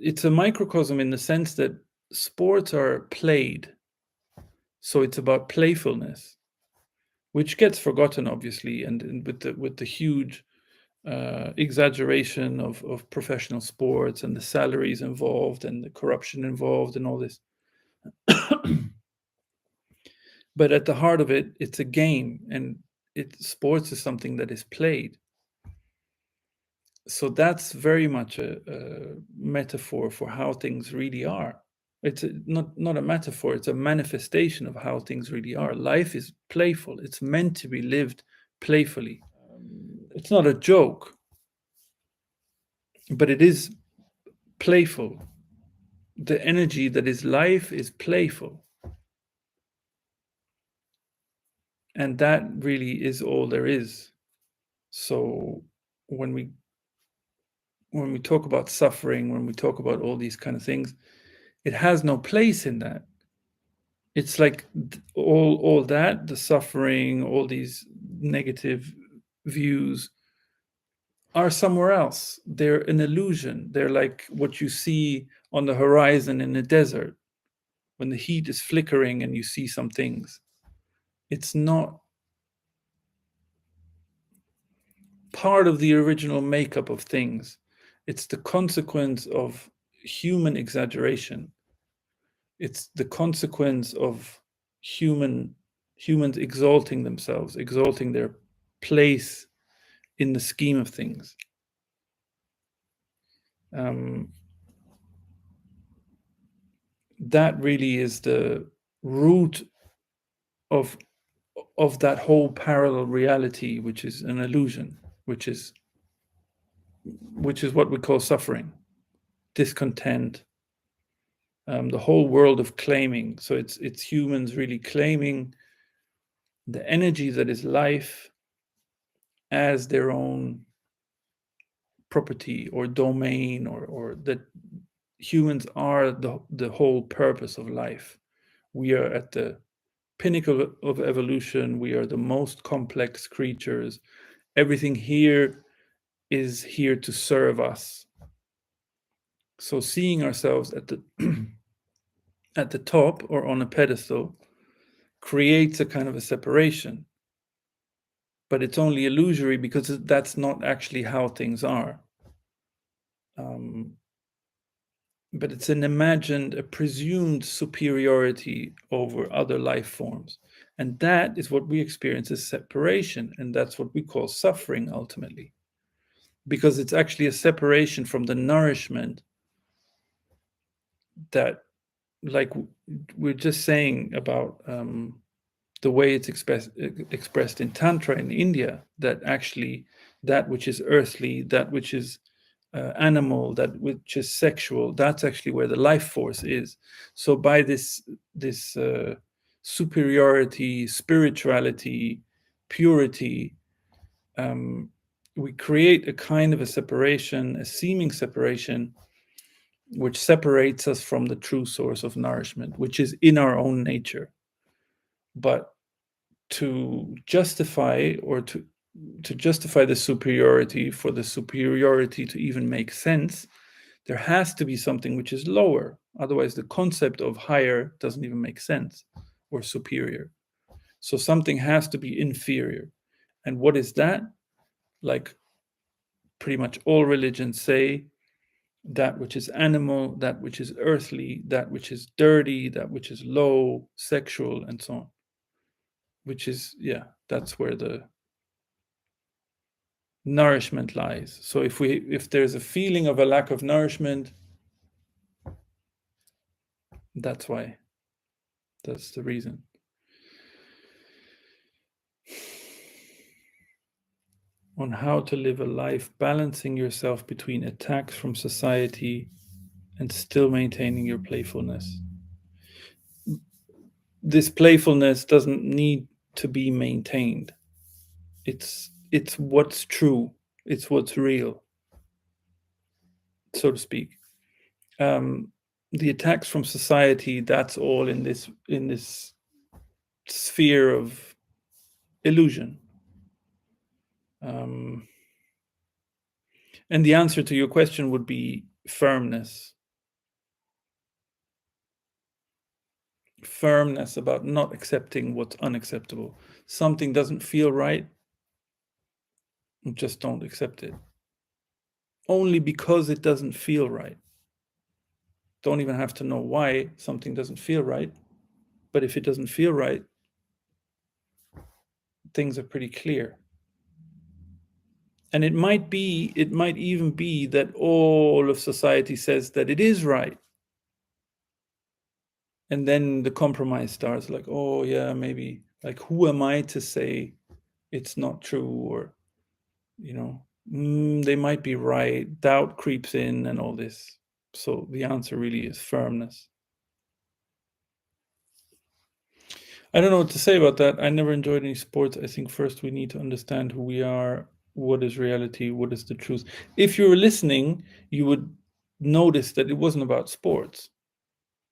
it's a microcosm in the sense that sports are played. So it's about playfulness, which gets forgotten, obviously, and with the huge exaggeration of professional sports and the salaries involved and the corruption involved and all this. But at the heart of it, it's a game, and sports is something that is played. So that's very much a metaphor for how things really are. It's not a metaphor, it's a manifestation of how things really are. Life is playful. It's meant to be lived playfully. It's not a joke, but it is playful. The energy that is life is playful. And that really is all there is. So when we talk about suffering, when we talk about all these kind of things, it has no place in that. It's like all that, the suffering, all these negative views are somewhere else. They're an illusion. They're like what you see on the horizon in the desert when the heat is flickering and you see some things. It's not part of the original makeup of things. It's the consequence of human exaggeration. It's the consequence of humans exalting themselves, exalting their place in the scheme of things. That really is the root of that whole parallel reality, which is an illusion, which is what we call suffering, discontent, the whole world of claiming. So it's humans really claiming the energy that is life as their own property or domain, or that humans are the whole purpose of life. We are at the pinnacle of evolution. We are the most complex creatures. Everything here is here to serve us. So seeing ourselves at the at the top or on a pedestal creates a kind of a separation. But it's only illusory because that's not actually how things are. But it's an imagined, a presumed superiority over other life forms. And that is what we experience as separation. And that's what we call suffering ultimately. Because it's actually a separation from the nourishment that, like we're just saying about the way it's expressed in Tantra in India, that actually that which is earthly, that which is animal, that which is sexual, that's actually where the life force is. So by this superiority, spirituality, purity, we create a kind of a separation, a seeming separation, which separates us from the true source of nourishment, which is in our own nature. But to justify the superiority, for the superiority to even make sense, there has to be something which is lower. Otherwise, the concept of higher doesn't even make sense, or superior. So something has to be inferior. And what is that? Like pretty much all religions say, that which is animal, that which is earthly, that which is dirty, that which is low, sexual, and so on. Which is, that's where the nourishment lies. So if there's a feeling of a lack of nourishment, that's why. That's the reason. On how to live a life balancing yourself between attacks from society and still maintaining your playfulness. This playfulness doesn't need to be maintained. It's what's true. It's what's real, so to speak. The attacks from society, that's all in this sphere of illusion. And the answer to your question would be firmness. firmness about not accepting what's unacceptable. Something doesn't feel right, just don't accept it. Only because it doesn't feel right. Don't even have to know why something doesn't feel right. But if it doesn't feel right, things are pretty clear. And it might even be that all of society says that it is right. And then the compromise starts, like, oh yeah, maybe, like, who am I to say it's not true? Or, they might be right. Doubt creeps in and all this. So the answer really is firmness. I don't know what to say about that. I never enjoyed any sports. I think first we need to understand who we are, what is reality, what is the truth. If you were listening, you would notice that it wasn't about sports.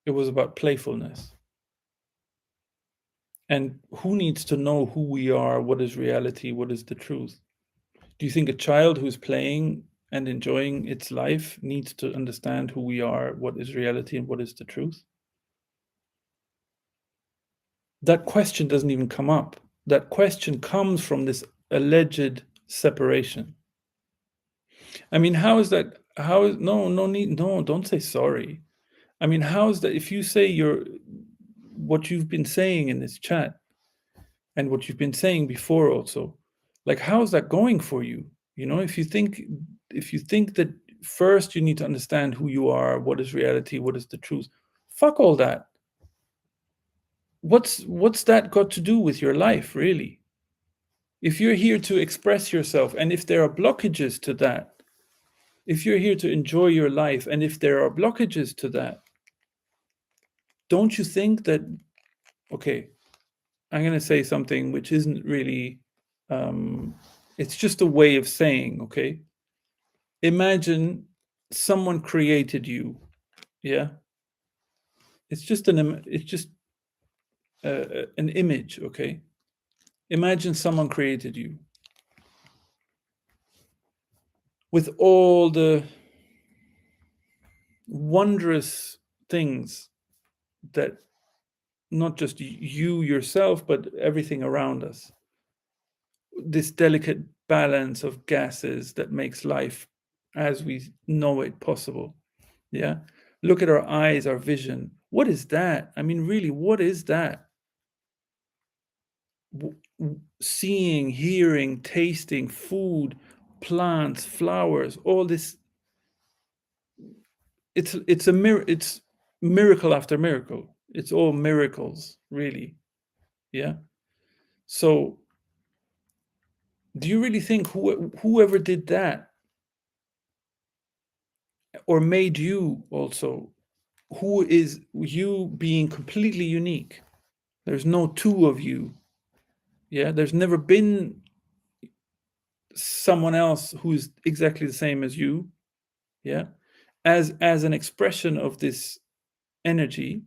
It was about playfulness. And who needs to know who we are, what is reality, what is the truth? Do you think a child who's playing and enjoying its life needs to understand who we are, what is reality, and what is the truth? That question doesn't even come up. That question comes from this alleged separation. I mean, how is that? How is no need? No, don't say sorry. I mean, how is that? If you say what you've been saying in this chat and what you've been saying before also, like, how is that going for you? If you think that first you need to understand who you are, what is reality, what is the truth, fuck all that. What's that got to do with your life, really? If you're here to express yourself, and if there are blockages to that, if you're here to enjoy your life, and if there are blockages to that, don't you think that, okay, I'm going to say something which isn't really, it's just a way of saying, okay, imagine someone created you, yeah? It's just an image, okay? Imagine someone created you with all the wondrous things that not just you yourself, but everything around us. This delicate balance of gases that makes life as we know it possible. Yeah. Look at our eyes, our vision. What is that? I mean, really, what is that? Seeing, hearing, tasting, food, plants, flowers, all this. It's miracle after miracle. It's all miracles, really. Yeah. So do you really think whoever did that or made you also, who is you being completely unique? There's no two of you. Yeah, there's never been someone else who's exactly the same as you. Yeah, as an expression of this energy,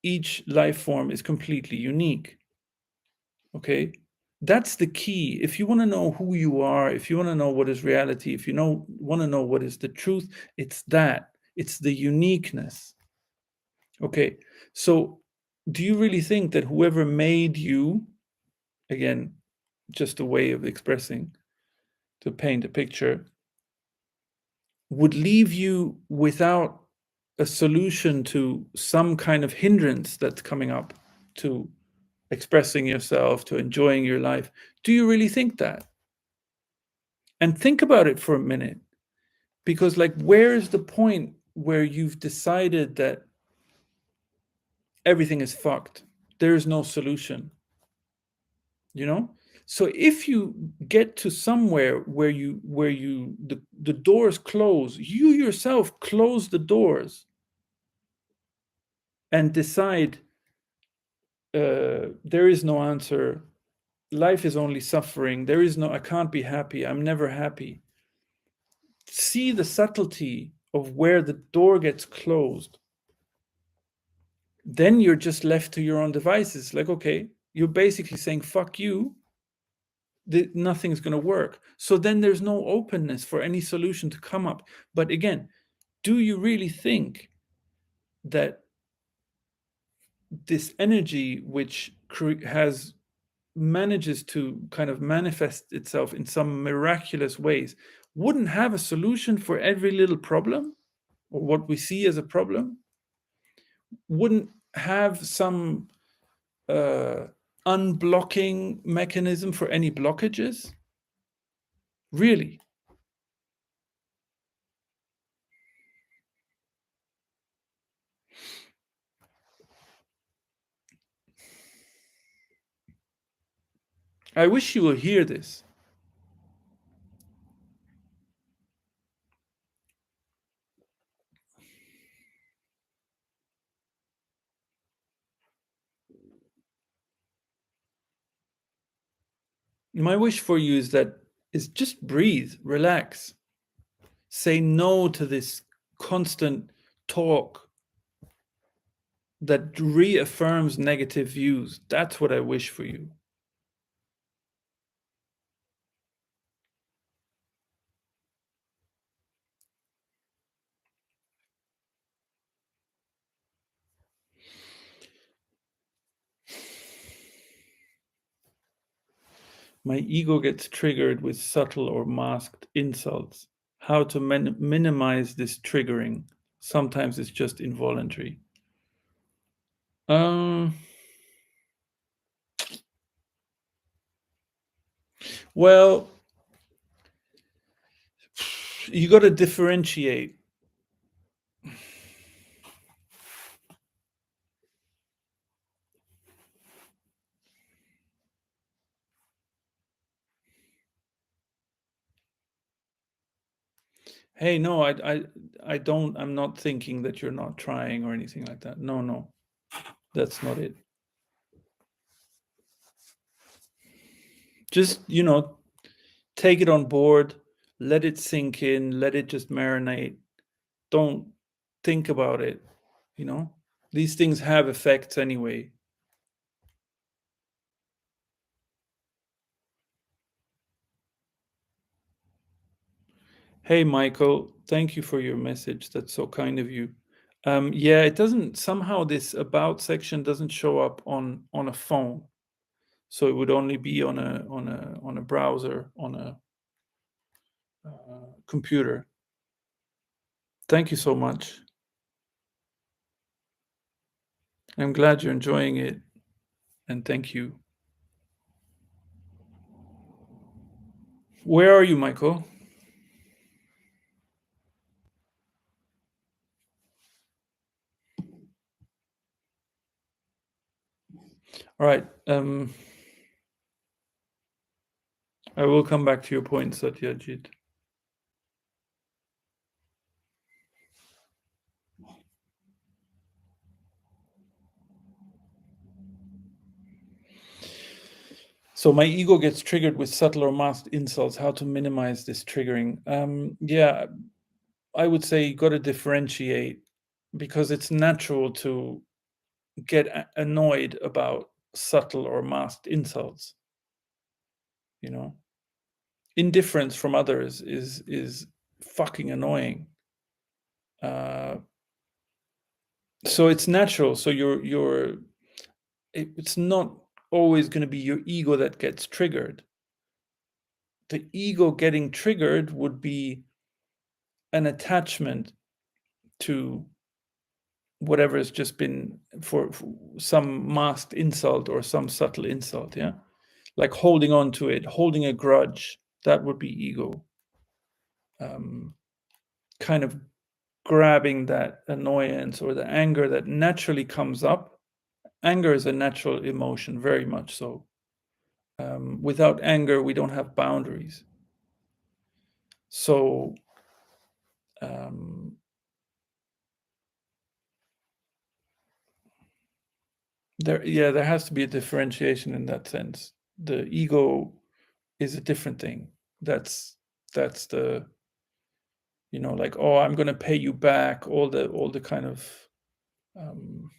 each life form is completely unique. Okay, that's the key. If you want to know who you are, if you want to know what is reality, if you want to know what is the truth, it's the uniqueness. Okay, so do you really think that whoever made you, again, just a way of expressing, to paint a picture, would leave you without a solution to some kind of hindrance that's coming up to expressing yourself, to enjoying your life? Do you really think that? And think about it for a minute, because, like, where is the point where you've decided that everything is fucked? There is no solution, So if you get to somewhere where the doors close, you yourself close the doors and decide, there is no answer, life is only suffering, I can't be happy, I'm never happy. See the subtlety of where the door gets closed. Then you're just left to your own devices. Like, okay, you're basically saying, fuck you, nothing's going to work. So then there's no openness for any solution to come up. But again, do you really think that this energy which manages to kind of manifest itself in some miraculous ways wouldn't have a solution for every little problem, or what we see as a problem, wouldn't have some uh, unblocking mechanism for any blockages? Really? I wish you will hear this. My wish for you is just breathe, relax, say no to this constant talk that reaffirms negative views. That's what I wish for you. My ego gets triggered with subtle or masked insults. How to minimize this triggering? Sometimes it's just involuntary. Um, well, you got to differentiate. Hey, no, I don't. I'm not thinking that you're not trying or anything like that. No, no, that's not it. Just, take it on board, let it sink in, let it just marinate. Don't think about it, you know? These things have effects anyway. Hey, Michael, thank you for your message. That's so kind of you. Yeah, it doesn't somehow this about section doesn't show up on a phone. So it would only be on a browser, on a computer. Thank you so much. I'm glad you're enjoying it, and thank you. Where are you, Michael? All right. I will come back to your point, Satyajit. So my ego gets triggered with subtle or masked insults. How to minimize this triggering? Yeah, I would say you got to differentiate, because it's natural to get annoyed about subtle or masked insults. You know, indifference from others is fucking annoying. Uh, so it's natural. So it's not always going to be your ego that gets triggered. The ego getting triggered would be an attachment to whatever has just been for some masked insult or some subtle insult. Yeah, like holding on to it, holding a grudge. That would be ego. Kind of grabbing that annoyance or the anger that naturally comes up. Anger is a natural emotion, very much so. Without anger, we don't have boundaries. So um, there has to be a differentiation in that sense. The ego is a different thing. That's the, like, oh, I'm going to pay you back. All the kind of um,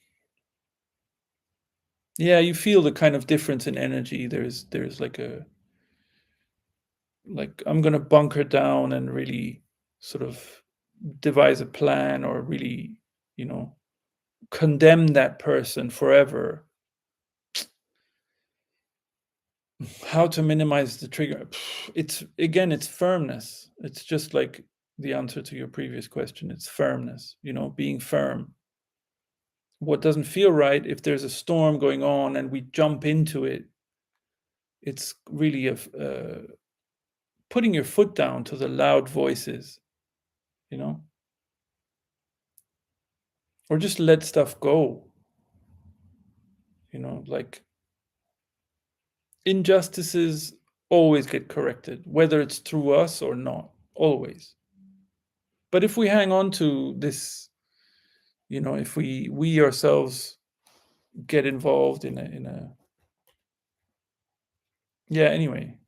yeah, you feel the kind of difference in energy. There's like I'm going to bunker down and really sort of devise a plan, or really, you know condemn that person forever. How to minimize the trigger? It's again, it's firmness. It's just like the answer to your previous question. It's firmness, being firm. What doesn't feel right, if there's a storm going on and we jump into it, it's really putting your foot down to the loud voices, you know, or just let stuff go, like injustices always get corrected, whether it's through us or not, always. But if we hang on to this, if we ourselves get involved in a yeah, anyway,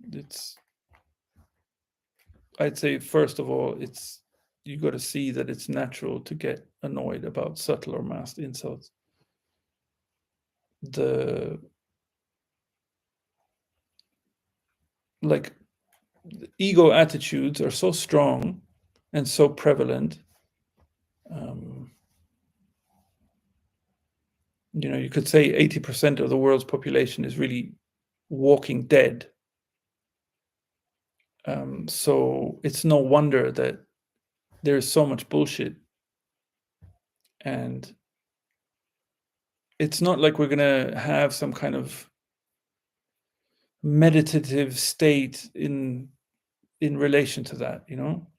I'd say first of all, you got to see that it's natural to get annoyed about subtle or masked insults. The like ego attitudes are so strong and so prevalent. You could say 80% of the world's population is really walking dead. So it's no wonder that there's so much bullshit. And it's not like we're going to have some kind of meditative state in relation to that,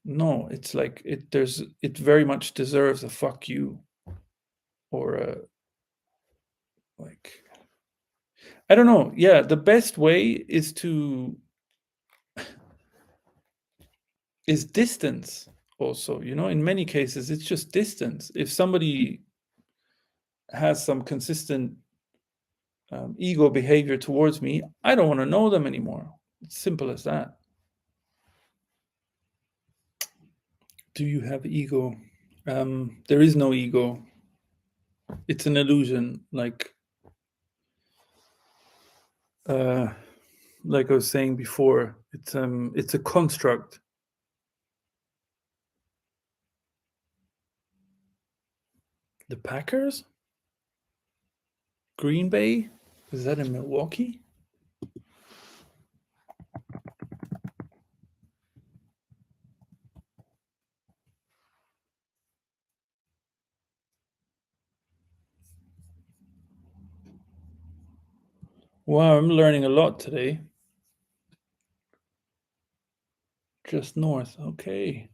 no, it's like it very much deserves a fuck you, or a, like, I don't know. Yeah, the best way is distance also, in many cases it's just distance. If somebody has some consistent ego behavior towards me, I don't want to know them anymore. It's simple as that. Do you have ego? There is no ego. It's an illusion, like I was saying before. It's a construct. The Packers? Green Bay? Is that in Milwaukee? Wow, I'm learning a lot today. Just north. Okay.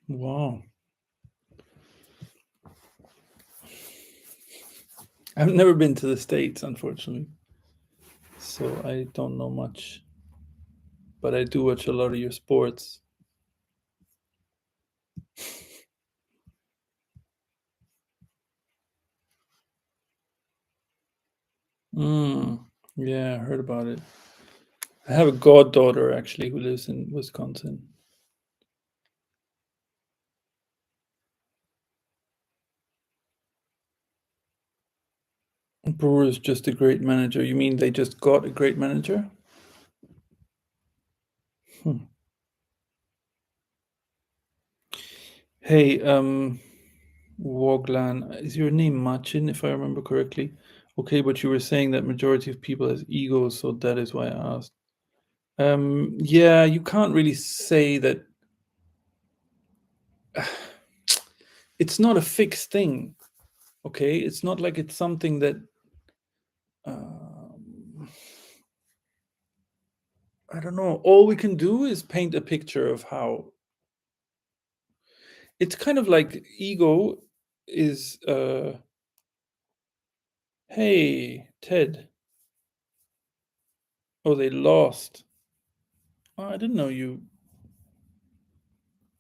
Wow. I've never been to the States, unfortunately, so I don't know much. But I do watch a lot of your sports. Yeah, I heard about it. I have a goddaughter actually who lives in Wisconsin. Brewer is just a great manager. You mean they just got a great manager? Hey, Woglan, is your name Machin, if I remember correctly? Okay, but you were saying that majority of people has egos, so that is why I asked. Yeah, you can't really say that. It's not a fixed thing, okay? It's not like it's something that I don't know. All we can do is paint a picture of how it's kind of like ego is. Hey, Ted. Oh, they lost. Oh, I didn't know you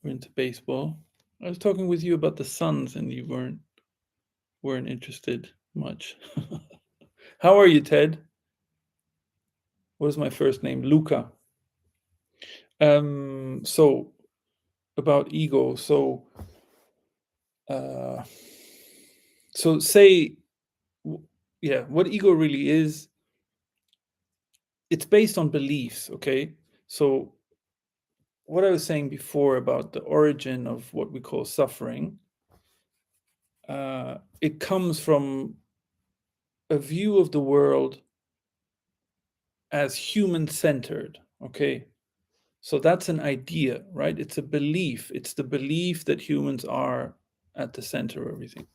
were into baseball. I was talking with you about the Suns, and you weren't interested much. How are you, Ted? What is my first name? Luca. So about ego. So say what ego really is, it's based on beliefs, okay? So what I was saying before about the origin of what we call suffering, it comes from a view of the world as human-centered, okay? So that's an idea, right? It's a belief. It's the belief that humans are at the center of everything.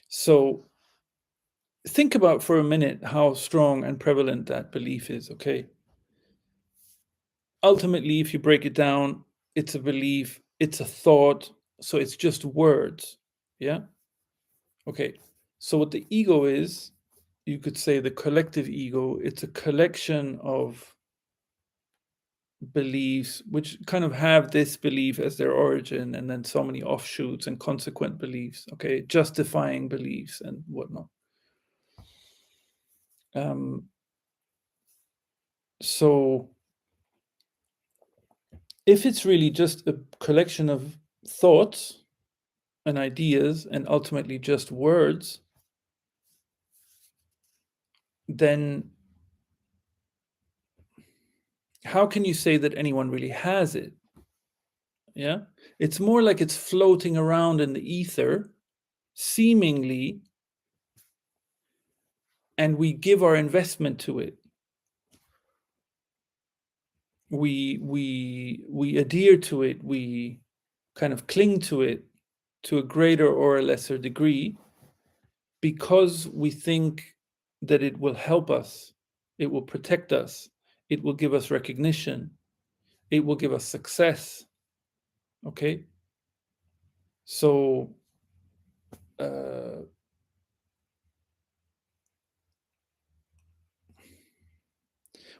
So think about for a minute how strong and prevalent that belief is, okay? Ultimately, if you break it down, it's a belief, it's a thought, so it's just words, yeah? Okay, so what the ego is, you could say the collective ego, it's a collection of beliefs which kind of have this belief as their origin, and then so many offshoots and consequent beliefs, okay, justifying beliefs and whatnot. So if it's really just a collection of thoughts and ideas and ultimately just words, then how can you say that anyone really has it? Yeah, it's more like it's floating around in the ether, seemingly, and we give our investment to it. We adhere to it, we kind of cling to it to a greater or a lesser degree because we think that it will help us, it will protect us, it will give us recognition, it will give us success. Okay, so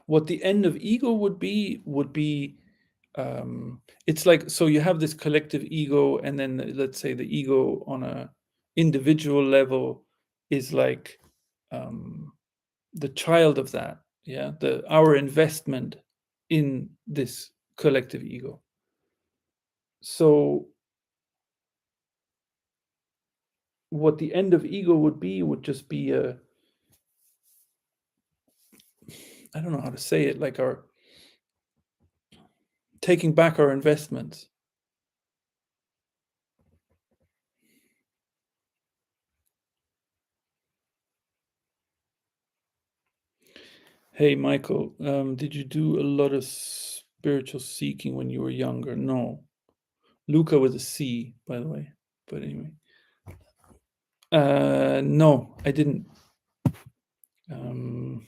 what the end of ego would be it's like, so you have this collective ego, and then let's say the ego on a individual level is like the child of that, yeah, our investment in this collective ego. So what the end of ego would just be a, I don't know how to say it, like our taking back our investments. Hey, Michael, did you do a lot of spiritual seeking when you were younger? No. Luca with a C, by the way. But anyway. No, I didn't. Um,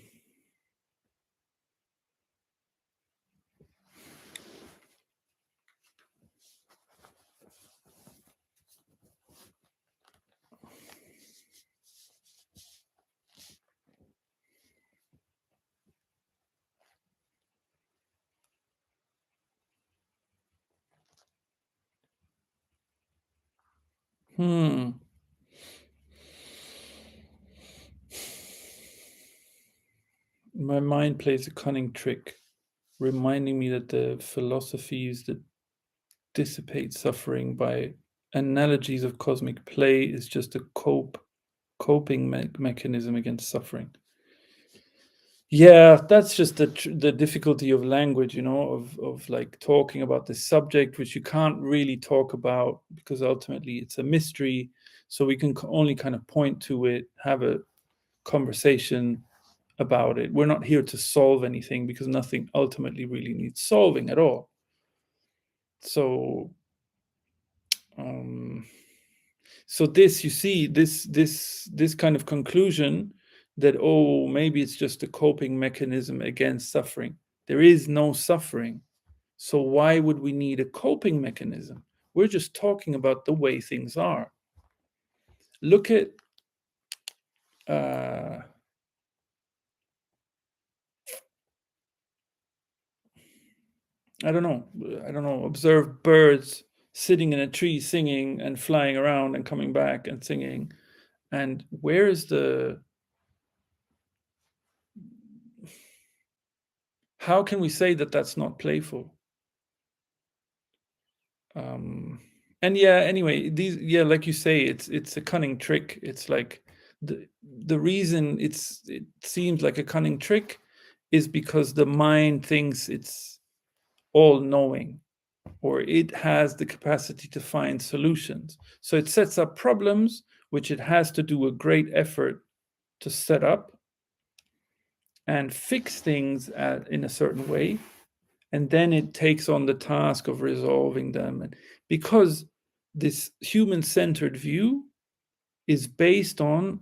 hmm. My mind plays a cunning trick, reminding me that the philosophies that dissipate suffering by analogies of cosmic play is just a coping mechanism against suffering. Yeah, that's just the difficulty of language, of like talking about this subject, which you can't really talk about because ultimately it's a mystery. So we can only kind of point to it, have a conversation about it. We're not here to solve anything because nothing ultimately really needs solving at all. So, um, so this, you see, this kind of conclusion that, oh, maybe it's just a coping mechanism against suffering. There is no suffering, so why would we need a coping mechanism? We're just talking about the way things are. Look at I don't know, observe birds sitting in a tree singing and flying around and coming back and singing. And where is how can we say that that's not playful? And yeah, anyway, like you say, it's a cunning trick. It's like the reason it seems like a cunning trick is because the mind thinks it's all knowing, or it has the capacity to find solutions. So it sets up problems which it has to do a great effort to set up and fix things in a certain way. And then it takes on the task of resolving them. And because this human-centered view is based on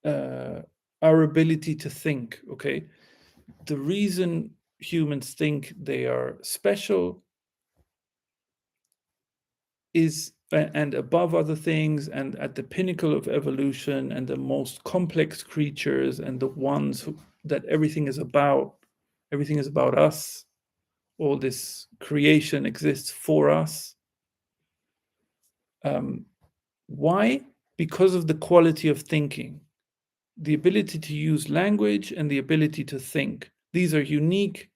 our ability to think, okay? The reason humans think they are special is, and above other things, and at the pinnacle of evolution, and the most complex creatures, and the ones that everything is about us. All this creation exists for us. Why? Because of the quality of thinking, the ability to use language and the ability to think. These are unique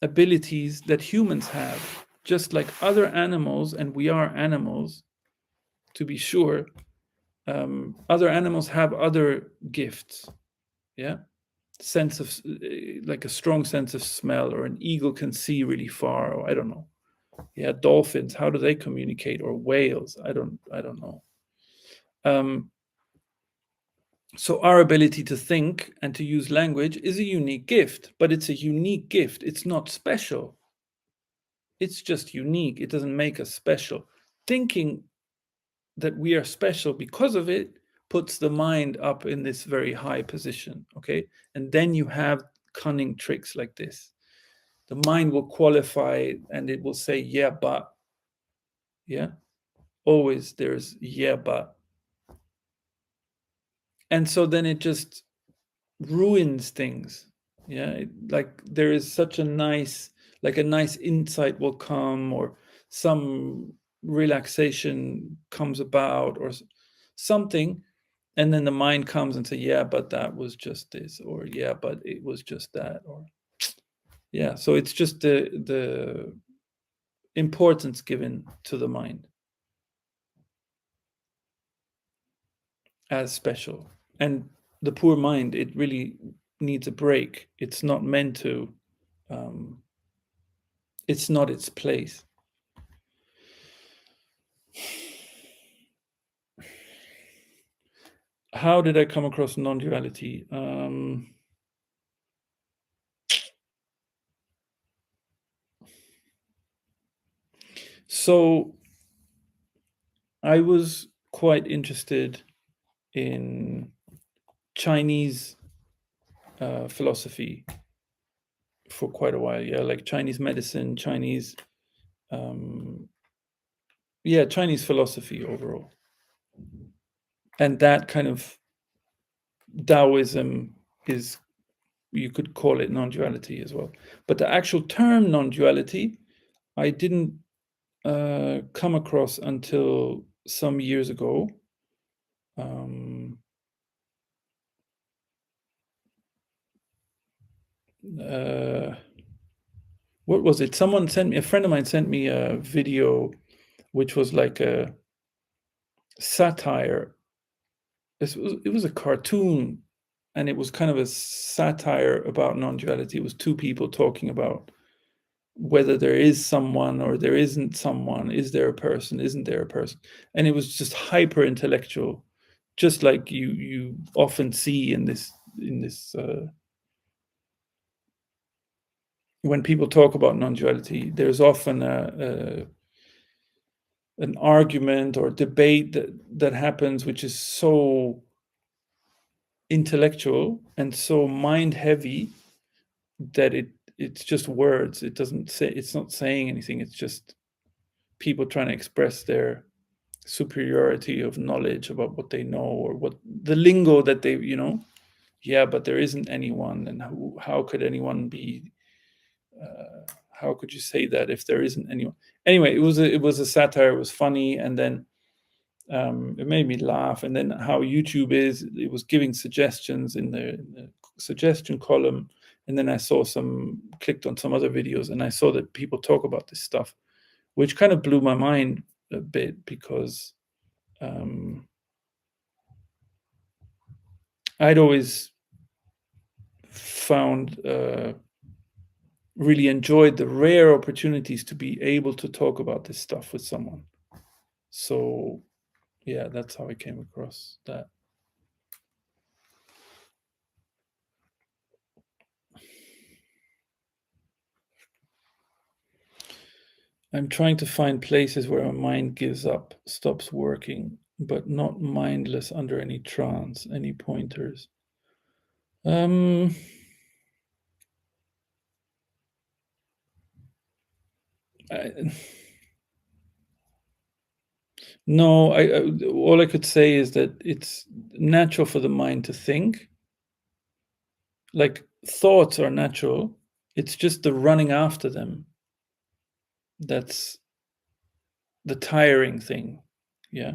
abilities that humans have, just like other animals, and we are animals, to be sure. Other animals have other gifts, yeah? Sense of, like a strong sense of smell, or an eagle can see really far, or I don't know. Yeah, dolphins, how do they communicate? Or whales, I don't know. So our ability to think and to use language is a unique gift, but it's a unique gift. It's not special. It's just unique. It doesn't make us special. Thinking that we are special because of it puts the mind up in this very high position, okay? And then you have cunning tricks like this. The mind will qualify and it will say, yeah, but, yeah? Always there's yeah, but. And so then it just ruins things. Yeah, like there is such a nice, like a nice insight will come, or some relaxation comes about, or something, and then the mind comes and say, yeah, but that was just this, or yeah, but it was just that, or yeah. So it's just the importance given to the mind as special. And the poor mind, it really needs a break. It's not meant to, it's not its place. How did I come across non-duality? So I was quite interested in Chinese philosophy for quite a while. Yeah, like Chinese medicine, Chinese, yeah, Chinese philosophy overall, and that kind of Taoism is, you could call it non-duality as well. But the actual term non-duality, I didn't come across until some years ago. What was it? A friend of mine sent me a video, which was like a satire. It was a cartoon, and it was kind of a satire about non-duality. It was two people talking about whether there is someone or there isn't someone. Is there a person? Isn't there a person? And it was just hyper intellectual, just like you often see in this when people talk about non-duality. There's often an argument or debate that happens, which is so intellectual and so mind heavy that it's just words. It's not saying anything. It's just people trying to express their superiority of knowledge about what they know, or what the lingo that they, yeah, but there isn't anyone, and how could anyone be, how could you say that if there isn't anyone? Anyway, it was a satire. It was funny, and then it made me laugh. And then how YouTube is, it was giving suggestions in the suggestion column, and then I clicked on some other videos, and I saw that people talk about this stuff, which kind of blew my mind a bit, because I'd always found really enjoyed the rare opportunities to be able to talk about this stuff with someone. So yeah, that's how I came across that. I'm trying to find places where my mind gives up, stops working, but not mindless under any trance. Any pointers? Um, I, no, all I could say is that it's natural for the mind to think. Like thoughts are natural. It's just the running after them that's the tiring thing. Yeah.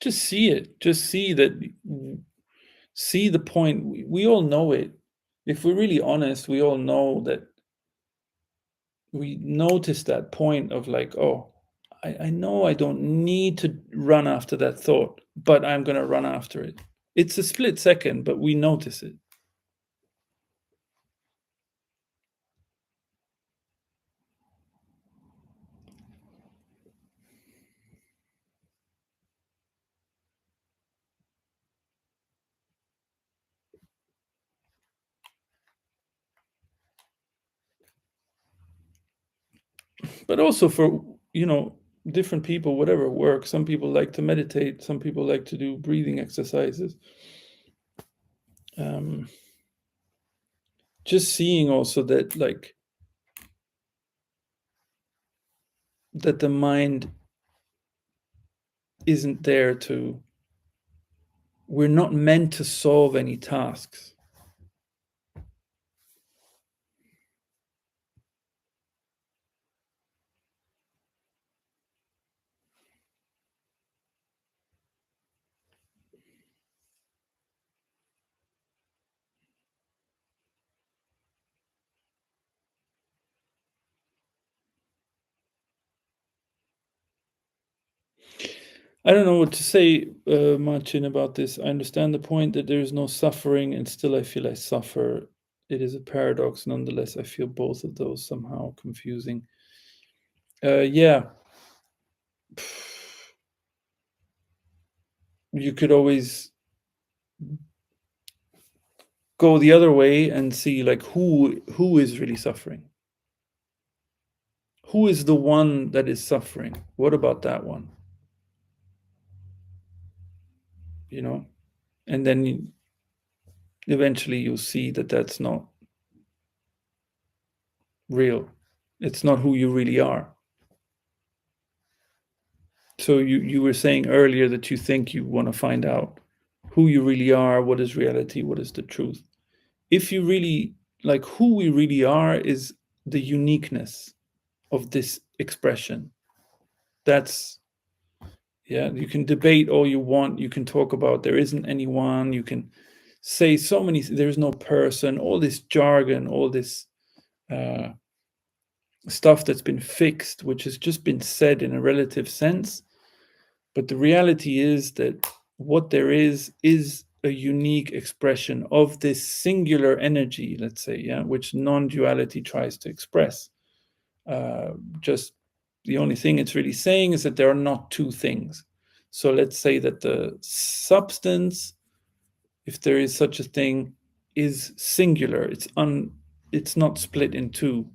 Just see it. Just see that see the point. We all know it. If we're really honest, we all know that we notice that point of like, oh, I know I don't need to run after that thought, but I'm going to run after it. It's a split second, but we notice it. But also for, different people, whatever works. Some people like to meditate, some people like to do breathing exercises. Um, just seeing also that, like, that the mind isn't there to, we're not meant to solve any tasks. I don't know what to say, Martin, about this. I understand the point that there is no suffering, and still I feel I suffer. It is a paradox. Nonetheless, I feel both of those somehow confusing. Yeah, you could always go the other way and see like who is really suffering. Who is the one that is suffering? What about that one? You know, and then eventually you'll see that that's not real. It's not who you really are. So you were saying earlier that you think you want to find out who you really are, what is reality, what is the truth. If you really like who we really are is the uniqueness of this expression. That's yeah, you can debate all you want, you can talk about there isn't anyone, you can say so many there's no person, all this jargon, all this uh, stuff that's been fixed, which has just been said in a relative sense. But the reality is that what there is a unique expression of this singular energy, let's say, yeah, which non-duality tries to express. Just the only thing it's really saying is that there are not two things. So let's say that the substance, if there is such a thing, is singular. It's not split in two.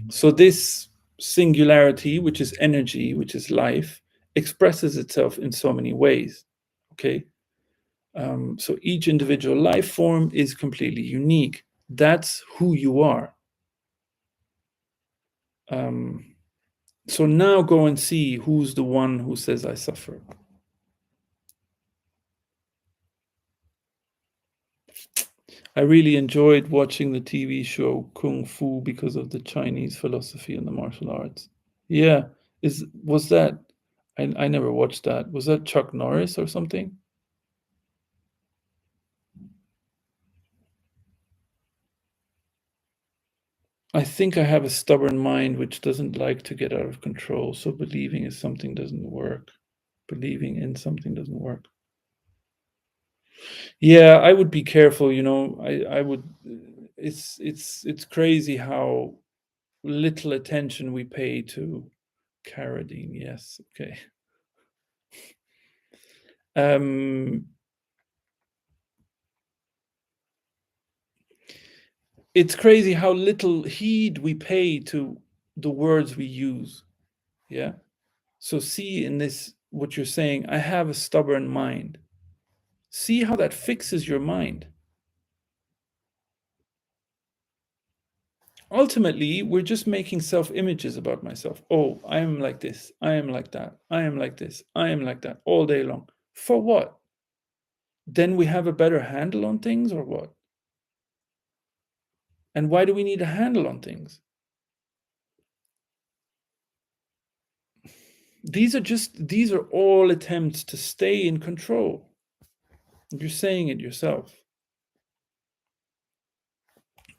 So this singularity, which is energy, which is life, expresses itself in so many ways. Okay. So each individual life form is completely unique. That's who you are. Um, so now go and see who's the one who says I suffer. I really enjoyed watching the TV show Kung Fu because of the Chinese philosophy and the martial arts. Yeah, is was that? I never watched that. Was that Chuck Norris or something? I think I have a stubborn mind which doesn't like to get out of control, so believing is something doesn't work. believing in something doesn't work. Yeah, I would be careful, you know. I would it's crazy how little attention we pay to carradine. Yes, okay. Um it's crazy how little heed we pay to the words we use. Yeah. So see in this what you're saying, I have a stubborn mind. See how that fixes your mind. Ultimately, we're just making self-images about myself. Oh, I am like this. I am like that. I am like this. I am like that all day long. For what? Then we have a better handle on things or what? And why do we need a handle on things? These are all attempts to stay in control. You're saying it yourself.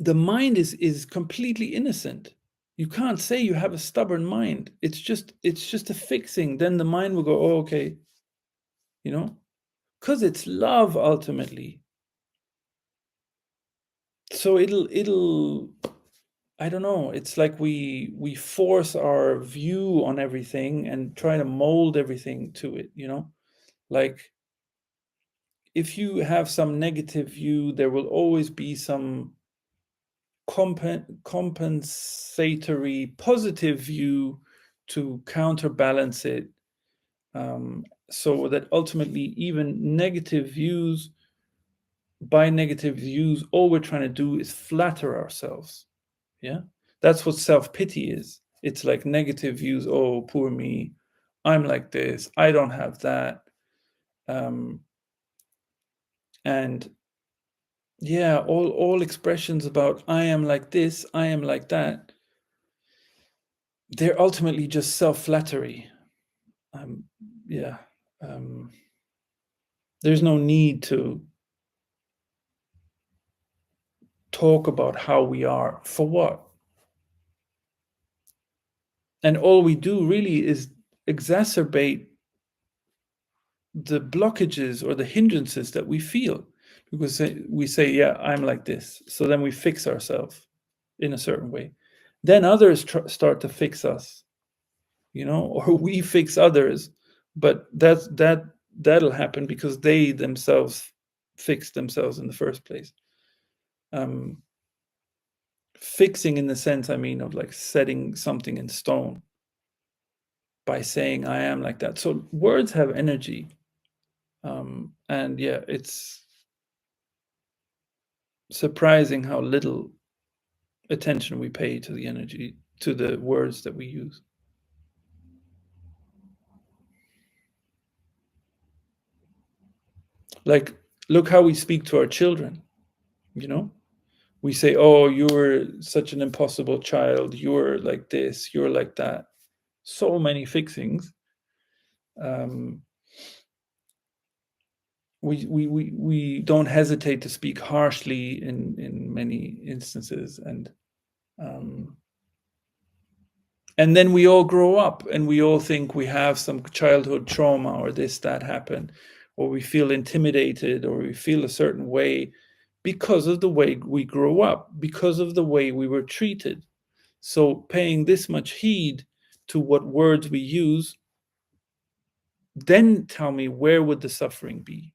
The mind is completely innocent. You can't say you have a stubborn mind. It's just a fixing. Then the mind will go, oh, okay, you know, because it's love ultimately. So it'll I don't know. It's like we force our view on everything and try to mold everything to it, you know? Like if you have some negative view, there will always be some compensatory positive view to counterbalance it. So that ultimately even negative views, by negative views, all we're trying to do is flatter ourselves. Yeah. That's what self-pity is. It's like negative views. Oh, poor me. I'm like this. I don't have that. Um, and yeah, all expressions about I am like this, I am like that, they're ultimately just self-flattery. Um, yeah. Um, there's no need to talk about how we are. For what? And all we do really is exacerbate the blockages or the hindrances that we feel, because we say, yeah, I'm like this, so then we fix ourselves in a certain way, then others start to fix us, you know, or we fix others, but that'll happen because they themselves fixed themselves in the first place. um Fixing in the sense, I mean, of like setting something in stone by saying I am like that. So words have energy. And yeah, it's surprising how little attention we pay to the energy, to the words that we use. Like, look how we speak to our children, you know? We say, oh, you're such an impossible child. You're like this, you're like that. So many fixings. Um, we don't hesitate to speak harshly in many instances. Um, and then we all grow up and we all think we have some childhood trauma or this, that happened, or we feel intimidated or we feel a certain way because of the way we grew up, because of the way we were treated. So paying this much heed to what words we use, then tell me, where would the suffering be?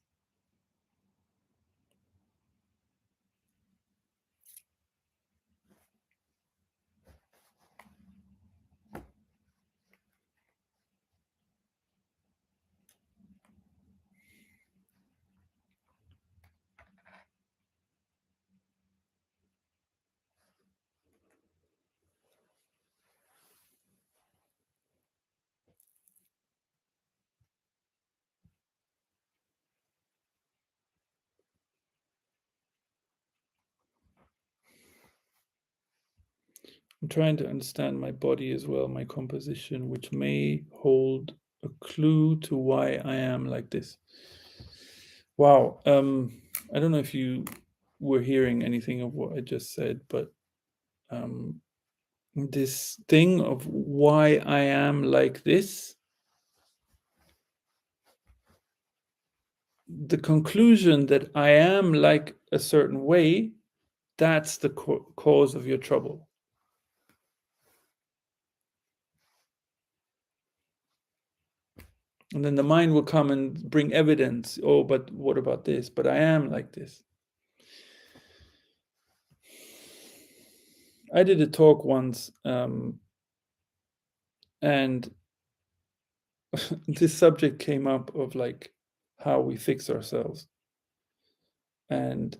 I'm trying to understand my body as well, my composition, which may hold a clue to why I am like this. Wow. I don't know if you were hearing anything of what I just said, but um, this thing of why I am like this, the conclusion that I am like a certain way, that's the cause of your trouble. And then the mind will come and bring evidence. Oh, but what about this? But I am like this. I did a talk once, and this subject came up of like how we fix ourselves and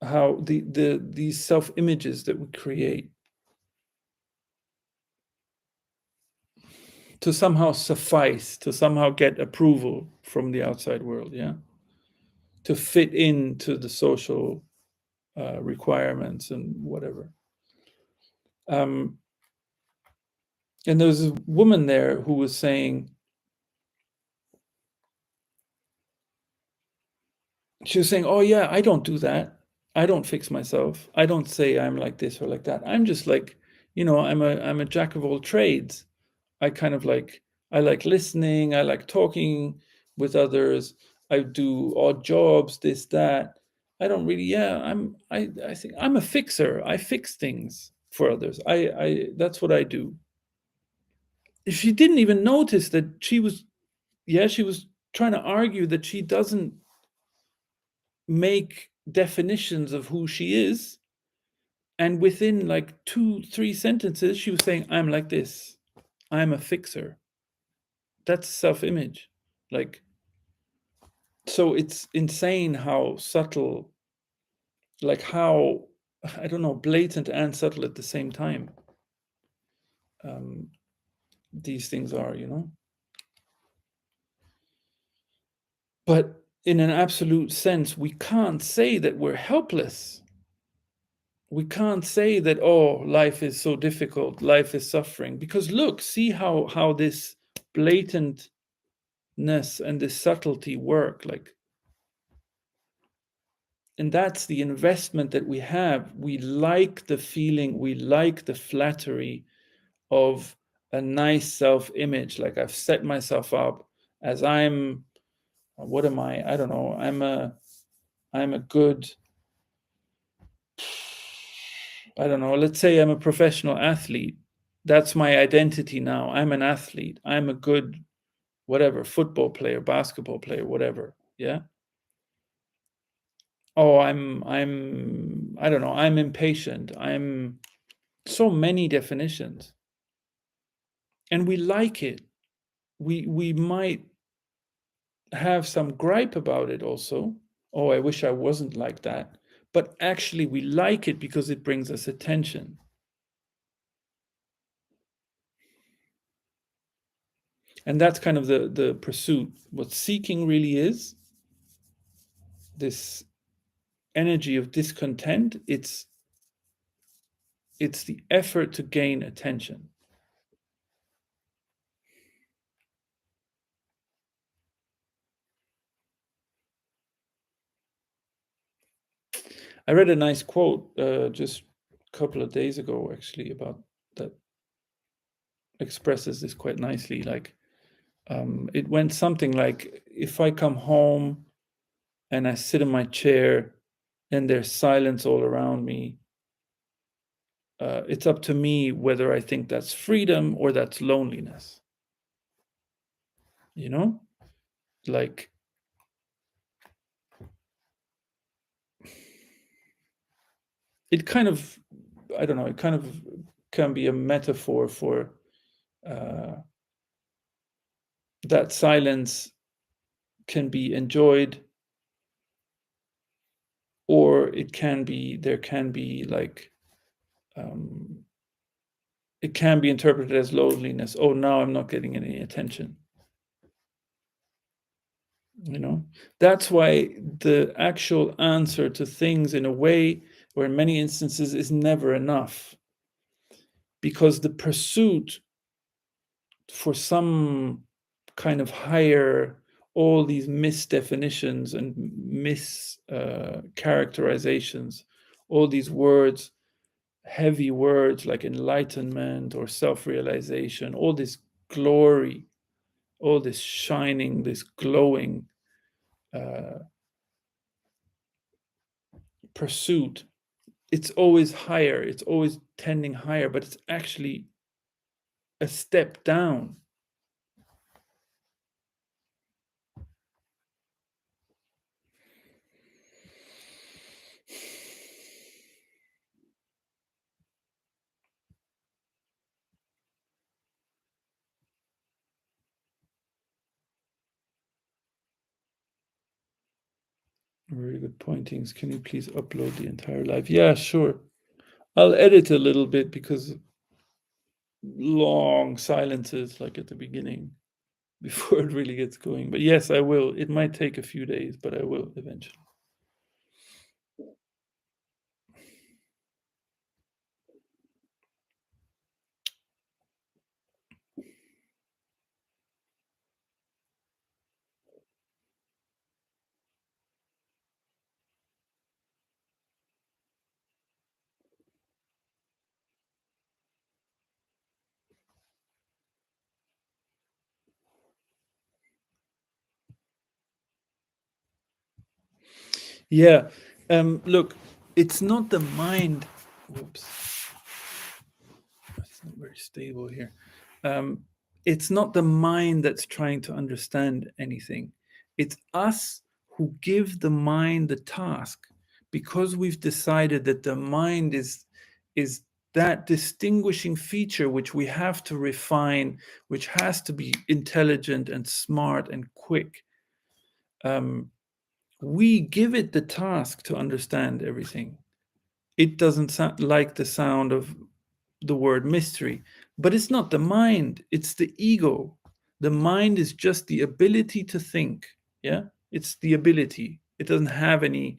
how these self-images that we create to somehow suffice, to somehow get approval from the outside world, yeah, to fit into the social requirements and whatever. And there was a woman there who was saying, oh yeah, I don't do that. I don't fix myself. I don't say I'm like this or like that. I'm just like, I'm a jack of all trades. I kind of like, I like listening. I like talking with others. I do odd jobs, this, that. I don't really, yeah, I think I'm a fixer. I fix things for others. That's what I do. She didn't even notice that she was trying to argue that she doesn't make definitions of who she is. And within like 2-3 sentences, she was saying, I'm like this. I'm a fixer. That's self-image. Like, so it's insane how subtle, like how, I don't know, blatant and subtle at the same time. These things are, But in an absolute sense, we can't say that we're helpless. We can't say that, oh, life is so difficult, life is suffering, because look, see how this blatantness and this subtlety work, like, and that's the investment that we have. We like the feeling, we like the flattery of a nice self-image, like I've set myself up as what am I don't know, I'm a good, I don't know, let's say I'm a professional athlete. That's my identity now. I'm an athlete. I'm a good, whatever, football player, basketball player, whatever. Yeah. Oh, I don't know, I'm impatient. I'm so many definitions. And we like it. We might have some gripe about it also. Oh, I wish I wasn't like that. But actually, we like it because it brings us attention. And that's kind of the pursuit. What seeking really is, this energy of discontent, it's the effort to gain attention. I read a nice quote just a couple of days ago, actually, about that expresses this quite nicely. Like, it went something like, if I come home and I sit in my chair and there's silence all around me, it's up to me whether I think that's freedom or that's loneliness. You know, like, it kind of, I don't know, it kind of can be a metaphor for that silence can be enjoyed, or there can be like, it can be interpreted as loneliness. Oh, now I'm not getting any attention. That's why the actual answer to things, in a way, or in many instances, is never enough, because the pursuit for some kind of higher, all these misdefinitions and mischaracterizations, all these words, heavy words like enlightenment or self-realization, all this glory, all this shining, this glowing, uh, pursuit, it's always higher, it's always tending higher, but it's actually a step down. Very good pointings. Can you please upload the entire live? Yeah, sure. I'll edit a little bit because long silences like at the beginning before it really gets going. But yes, I will. It might take a few days, but I will eventually. Yeah. Look, it's not the mind. Whoops. It's not very stable here. Um, it's not the mind that's trying to understand anything. It's us who give the mind the task because we've decided that the mind is that distinguishing feature which we have to refine, which has to be intelligent and smart and quick. We give it the task to understand everything. It doesn't like the sound of the word mystery, but it's not the mind, it's the ego. The mind is just the ability to think. Yeah, it's the ability. It doesn't have any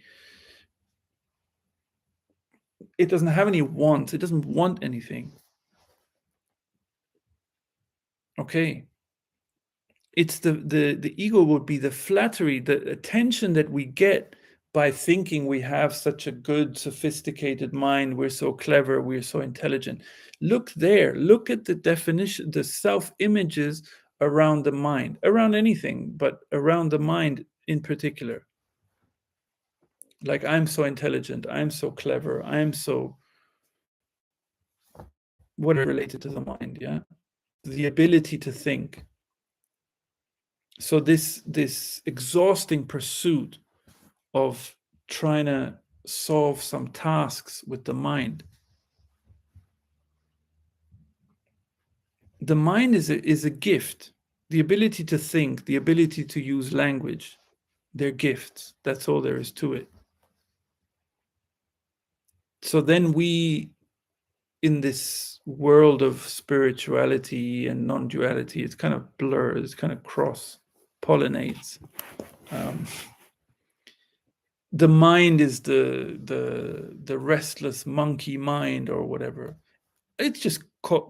wants. It doesn't want anything. Okay, it's the ego would be the flattery, the attention that we get by thinking we have such a good sophisticated mind, we're so clever, we're so intelligent. Look there, look at the definition, the self images around the mind, around anything, but around the mind in particular. Like, I'm so intelligent, I'm so clever, I'm so whatever related to the mind. Yeah, the ability to think. So this exhausting pursuit of trying to solve some tasks with the mind. The mind is a gift. The ability to think, the ability to use language, they're gifts. That's all there is to it. So then we, in this world of spirituality and non-duality, it's kind of blurs, it's kind of cross pollinates. The mind is the restless monkey mind or whatever. It just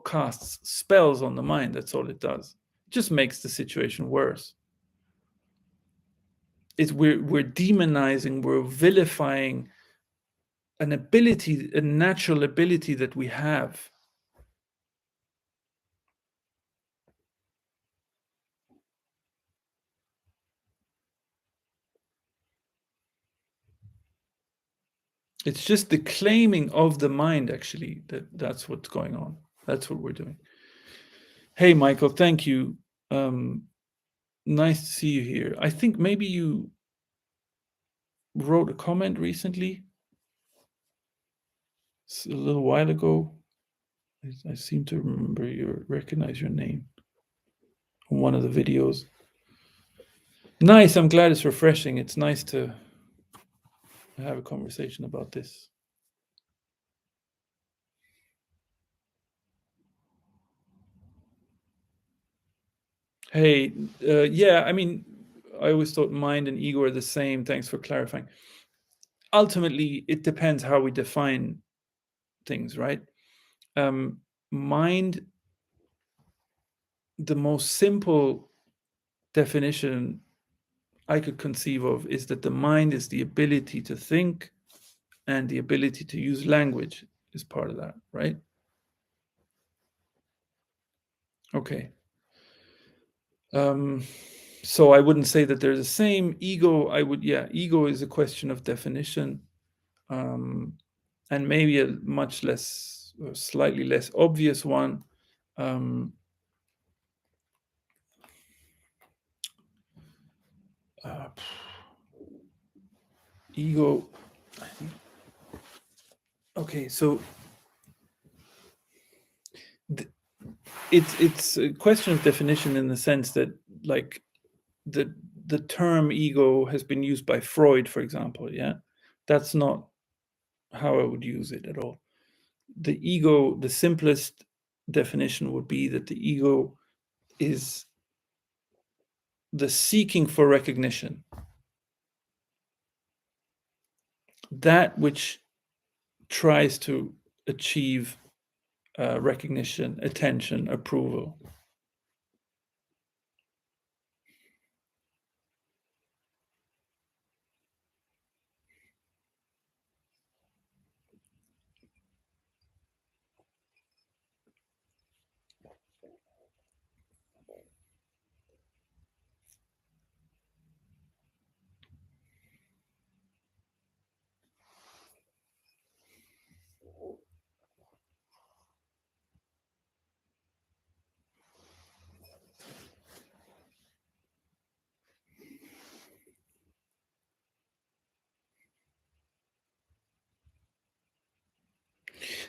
casts spells on the mind. That's all it does. It just makes the situation worse. We're demonizing, we're vilifying an ability, a natural ability that we have. It's just the claiming of the mind, actually, that's what's going on. That's what we're doing. Hey, Michael, thank you. Nice to see you here. I think maybe you wrote a comment recently, a little while ago. I seem to recognize your name on one of the videos. Nice. I'm glad it's refreshing. It's nice to have a conversation about this. Hey, yeah, I mean, I always thought mind and ego are the same. Thanks for clarifying. Ultimately, it depends how we define things, right? Mind, the most simple definition I could conceive of is that the mind is the ability to think, and the ability to use language is part of that, right? Okay. So I wouldn't say that they're the same. Ego is a question of definition, and maybe a much less, or slightly less obvious one. Um, uh, ego. Okay, so it's a question of definition in the sense that, like, the the term ego has been used by Freud, for example. Yeah, that's not how I would use it at all. The ego, the simplest definition would be that the ego is the seeking for recognition, that which tries to achieve recognition, attention, approval.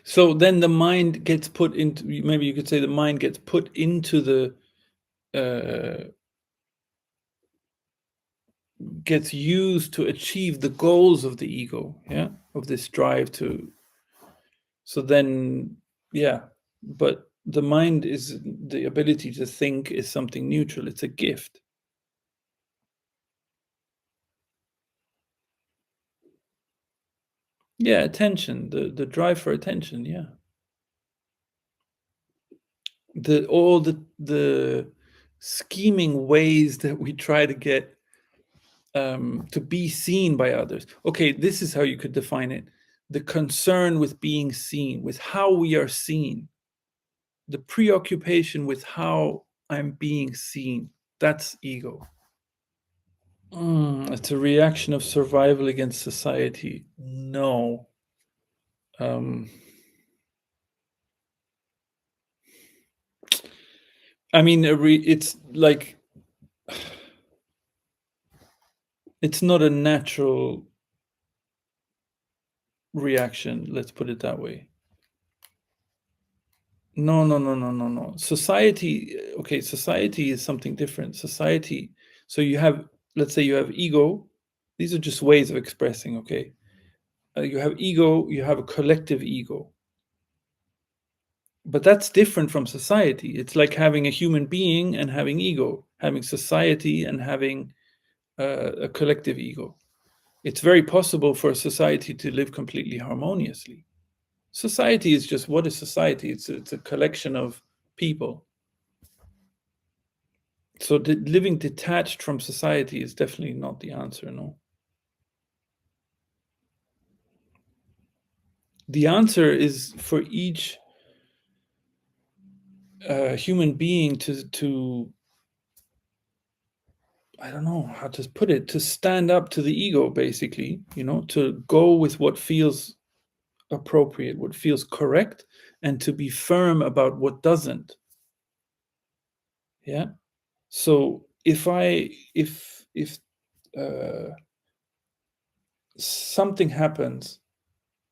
So then the mind gets put into, maybe you could say the mind gets put into the, gets used to achieve the goals of the ego, yeah, of this drive to. So then, yeah, but the mind is, the ability to think is something neutral. It's a gift. Yeah, attention, the drive for attention. Yeah, the all the scheming ways that we try to get to be seen by others. Okay, this is how you could define it: the concern with being seen, with how we are seen, the preoccupation with how I'm being seen. That's ego. It's a reaction of survival against society. No. Um, I mean, it's like, it's not a natural reaction. Let's put it that way. No, no, no, no, no, no. Society, okay, society is something different. Society, so you have, let's say you have ego. These are just ways of expressing, okay? You have ego, you have a collective ego. But that's different from society. It's like having a human being and having ego, having society and having a collective ego. It's very possible for a society to live completely harmoniously. Society is just, what is society? It's a collection of people. So living detached from society is definitely not the answer. No, the answer is for each human being to, I don't know how to put it, to stand up to the ego, basically, to go with what feels appropriate, what feels correct, and to be firm about what doesn't. Yeah. So if uh, something happens,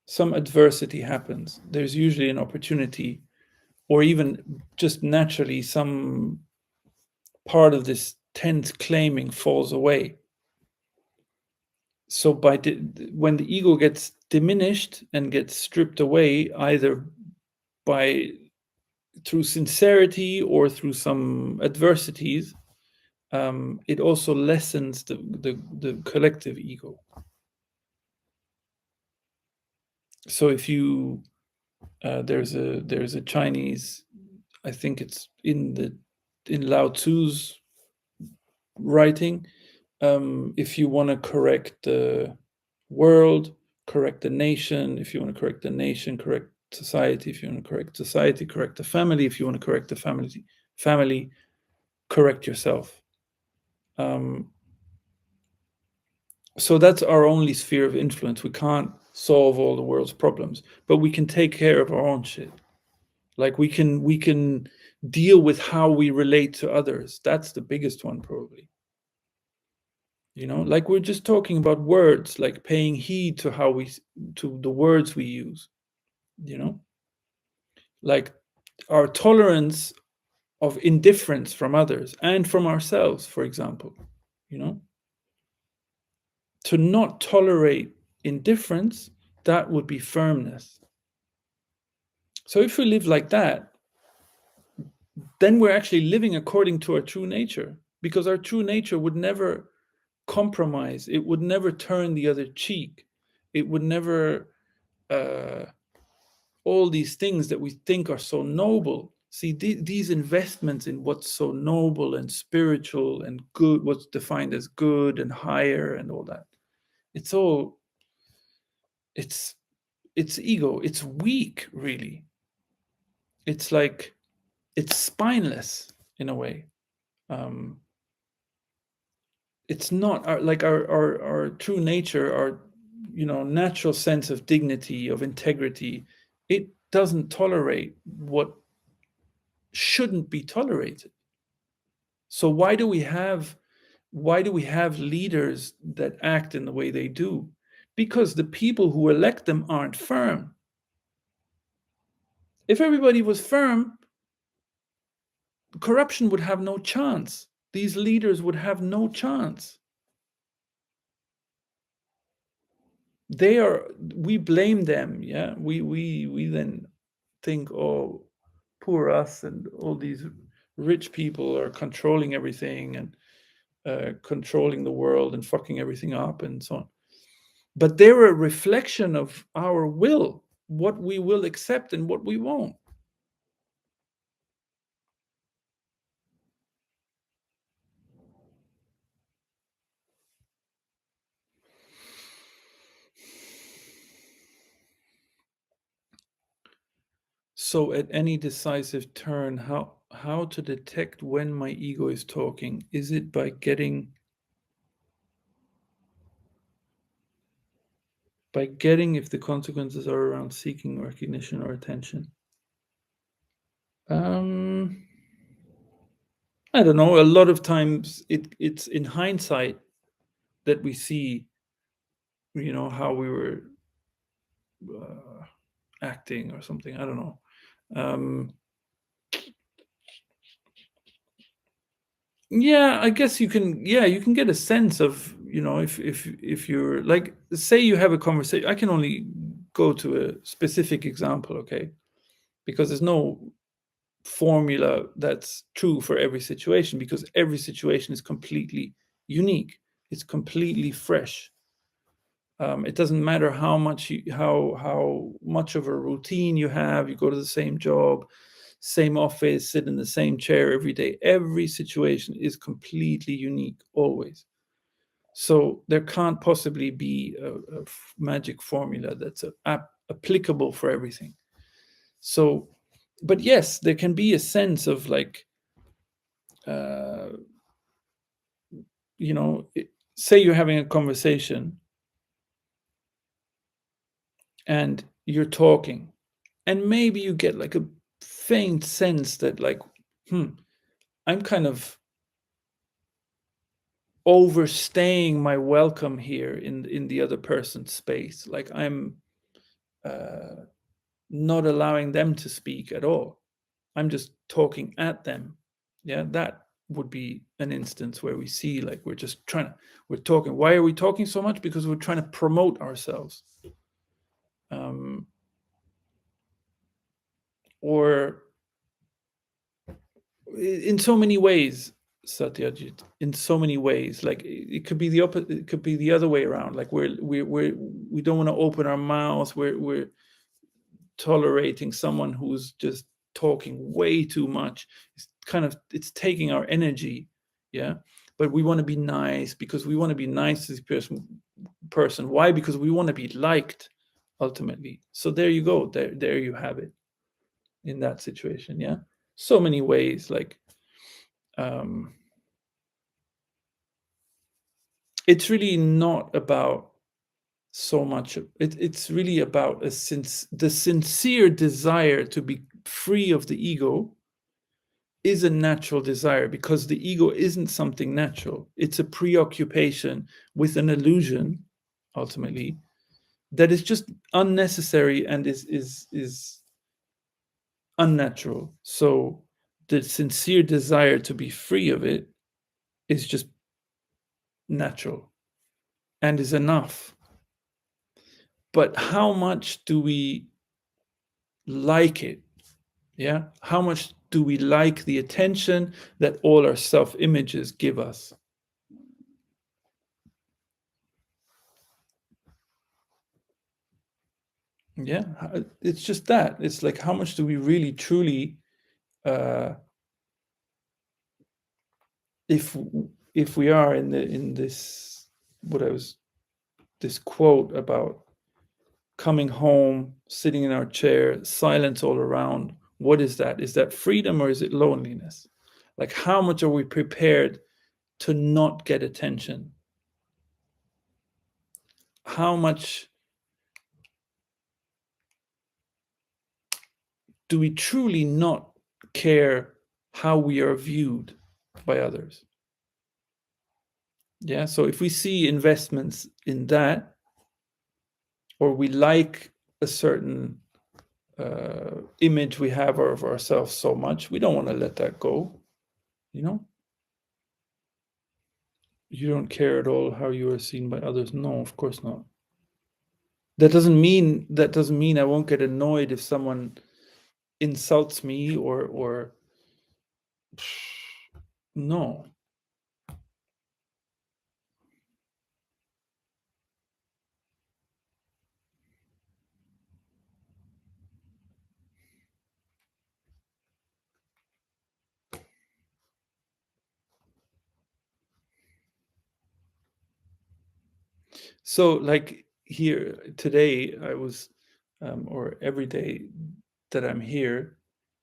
some adversity happens, there's usually an opportunity, or even just naturally some part of this tense claiming falls away. So when the ego gets diminished and gets stripped away, either by through sincerity or through some adversities, it also lessens the collective ego. So if you there's a Chinese, I think it's in Lao Tzu's writing. If you want to correct the world, correct the nation. If you want to correct the nation, correct society. If you want to correct society, correct the family. If you want to correct the family, correct yourself. So that's our only sphere of influence. We can't solve all the world's problems, but we can take care of our own shit. Like we can deal with how we relate to others. That's the biggest one, probably. Like we're just talking about words, like paying heed to to the words we use. Like our tolerance of indifference from others and from ourselves, for example. To not tolerate indifference, that would be firmness. So if we live like that, then we're actually living according to our true nature, because our true nature would never compromise. It would never turn the other cheek. It would never, all these things that we think are so noble. See, these investments in what's so noble and spiritual and good, what's defined as good and higher and all that, it's ego. It's weak, really. It's like, it's spineless in a way. It's not our true nature, our natural sense of dignity, of integrity. It doesn't tolerate what shouldn't be tolerated. So why do we have leaders that act in the way they do? Because the people who elect them aren't firm. If everybody was firm, corruption would have no chance. These leaders would have no chance. We blame them. Yeah, we then think, oh, poor us, and all these rich people are controlling everything and controlling the world and fucking everything up and so on. But they're a reflection of our will, what we will accept and what we won't. So at any decisive turn, how to detect when my ego is talking? Is it by getting if the consequences are around seeking recognition or attention? I don't know. A lot of times it's in hindsight that we see, how we were acting or something. I don't know. Yeah, I guess you can. Yeah, you can get a sense of, if you're like, say you have a conversation. I can only go to a specific example, okay? Because there's no formula that's true for every situation, because every situation is completely unique. It's completely fresh. It doesn't matter how much how much of a routine you have. You go to the same job, same office, sit in the same chair every day. Every situation is completely unique, always. So there can't possibly be a magic formula that's applicable for everything. So, but yes, there can be a sense of like, uh, say you're having a conversation and you're talking, and maybe you get like a faint sense that like, I'm kind of overstaying my welcome here in the other person's space. Like I'm not allowing them to speak at all. I'm just talking at them. Yeah, that would be an instance where we see like we're talking. Why are we talking so much? Because we're trying to promote ourselves. Or in so many ways, Satyajit, in so many ways. Like it could be the opposite. It could be the other way around. Like we don't want to open our mouths. We're tolerating someone who's just talking way too much. It's taking our energy. Yeah, but we want to be nice, because we want to be nice to this person. Why? Because we want to be liked ultimately. So there you go. There you have it. In that situation, yeah, so many ways. Like, it's really not about so much. It's really about the sincere desire to be free of the ego is a natural desire, because the ego isn't something natural. It's a preoccupation with an illusion, ultimately, that is just unnecessary and is unnatural. So the sincere desire to be free of it is just natural and is enough. But how much do we like it? Yeah. How much do we like the attention that all our self-images give us? Yeah. It's just that. It's like, how much do we really truly, uh, if we are in this, this quote about coming home, sitting in our chair, silence all around. What is that? Is that freedom or is it loneliness? Like, how much are we prepared to not get attention? How much do we truly not care how we are viewed by others? Yeah. So if we see investments in that, or we like a certain image we have of ourselves so much, we don't want to let that go. You know, you don't care at all how you are seen by others. No, of course not. That doesn't mean I won't get annoyed if someone insults me or no. So like here today, I was, or every day that I'm here,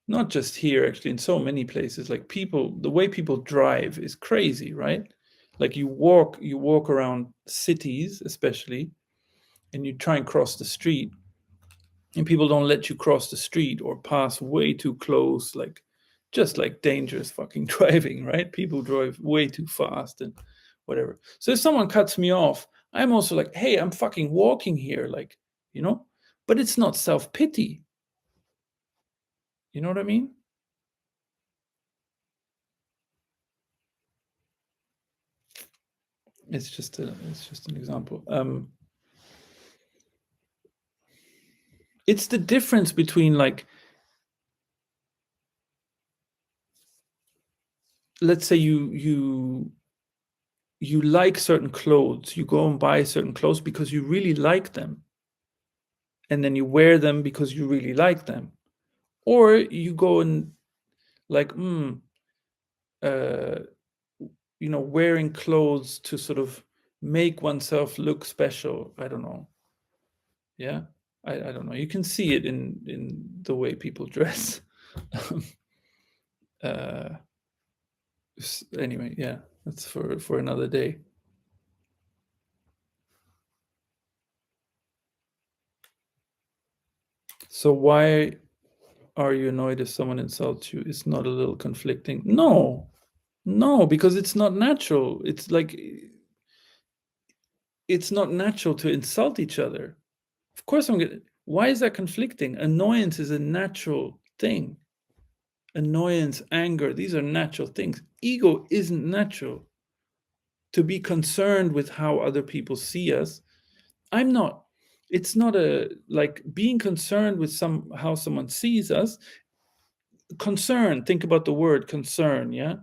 not just here, actually, in so many places, like people, the way people drive is crazy, right? Like you walk around cities, especially, and you try and cross the street, and people don't let you cross the street or pass way too close, like just like dangerous fucking driving, right? People drive way too fast and whatever. So if someone cuts me off, I'm also like, hey, I'm fucking walking here, like, you know, but it's not self-pity. You know what I mean? It's just an example. It's the difference between, like, let's say you like certain clothes, you go and buy certain clothes because you really like them, and then you wear them because you really like them, or you go and, like, uh, wearing clothes to sort of make oneself look special. I don't know. Yeah, I don't know. You can see it in the way people dress. uh, anyway, yeah, that's for another day. So why are you annoyed if someone insults you? It's not a little conflicting. No, no, because it's not natural. It's like, it's not natural to insult each other. Of course I'm gonna. Why is that conflicting? Annoyance is a natural thing. Annoyance, anger, these are natural things. Ego isn't natural. To be concerned with how other people see us, I'm not. It's not a, like, being concerned with how someone sees us. Concern, think about the word concern, yeah?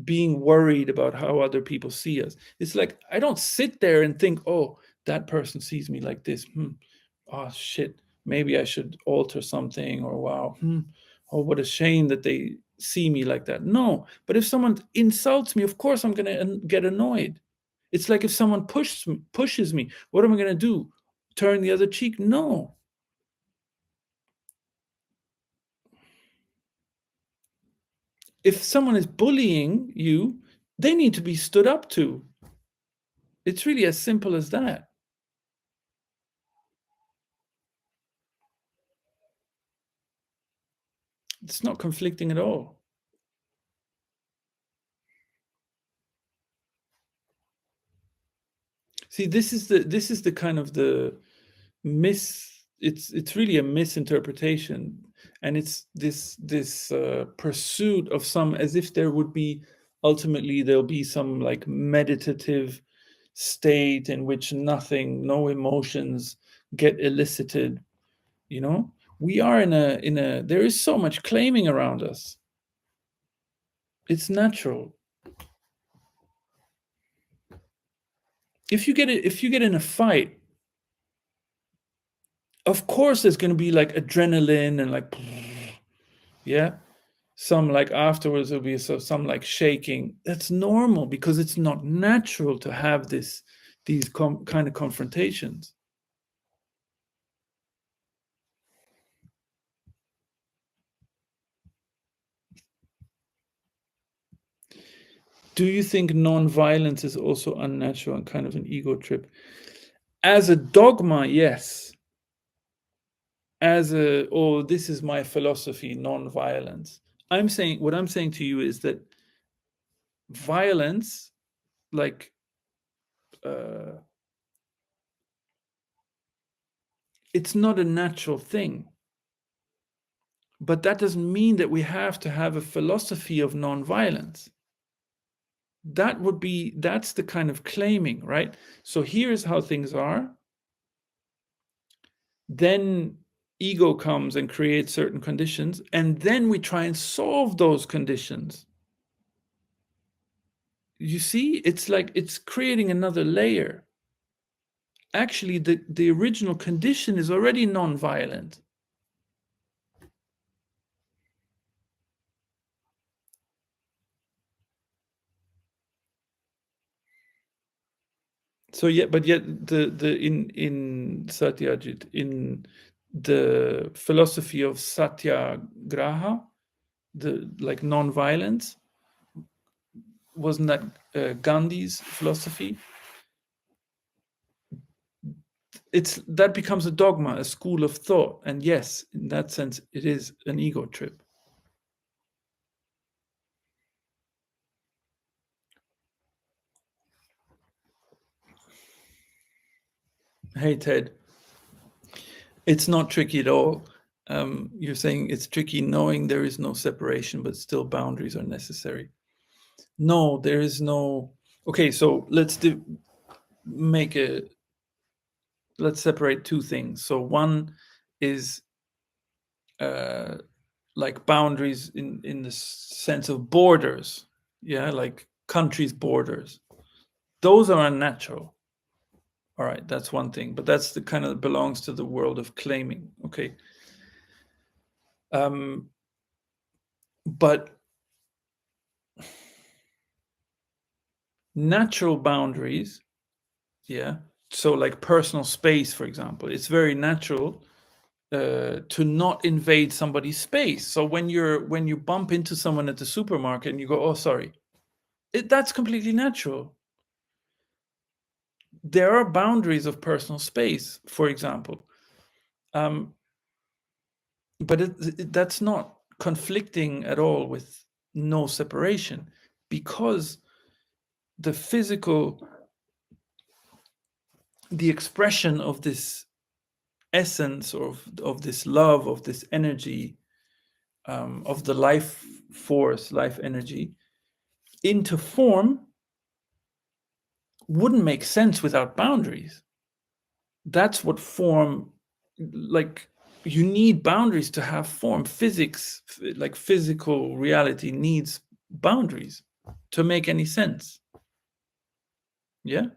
Being worried about how other people see us. It's like, I don't sit there and think, oh, that person sees me like this. Oh shit, maybe I should alter something, or wow, oh, what a shame that they see me like that. No, but if someone insults me, of course I'm gonna get annoyed. It's like if someone pushes me, what am I gonna do? Turn the other cheek? No. If someone is bullying you, they need to be stood up to. It's really as simple as that. It's not conflicting at all. See, this is the kind of the it's really a misinterpretation, and it's this pursuit of some, as if there would be, ultimately there'll be some like meditative state in which nothing, no emotions get elicited, you know? We are in a there is so much claiming around us. It's natural. If you get in a fight, of course there's going to be like adrenaline and like, yeah, some like afterwards there'll be some like shaking. That's normal because it's not natural to have these kind of confrontations. Do you think non-violence is also unnatural and kind of an ego trip? As a dogma, yes. As a, oh, this is my philosophy, non-violence. What I'm saying to you is that violence, like, uh, it's not a natural thing. But that doesn't mean that we have to have a philosophy of non-violence. That's the kind of claiming, right? So here's how things are. Then ego comes and creates certain conditions, and then we try and solve those conditions. You see, it's like it's creating another layer. Actually, the original condition is already non-violent. So yet, but yet the in Satyajit, in the philosophy of Satyagraha, the like non-violence, wasn't that Gandhi's philosophy? It's that becomes a dogma, a school of thought, and yes, in that sense, it is an ego trip. Hey Ted, it's not tricky at all. You're saying it's tricky knowing there is no separation, but still boundaries are necessary. No, there is no. Okay, so make a let's separate two things. So one is uh, like boundaries in the sense of borders, yeah, like countries' borders. Those are unnatural. All right, that's one thing, but that's the kind of belongs to the world of claiming. Okay, um, but natural boundaries, yeah. So like personal space, for example, it's very natural to not invade somebody's space. So when you bump into someone at the supermarket and you go, "Oh, sorry," that's completely natural. There are boundaries of personal space, for example, um, but that's not conflicting at all with no separation, because the physical, the expression of this essence of this love, of this energy, of the life force, life energy, into form wouldn't make sense without boundaries. That's what form, like, you need boundaries to have form. Physics, like physical reality, needs boundaries to make any sense. Yeah.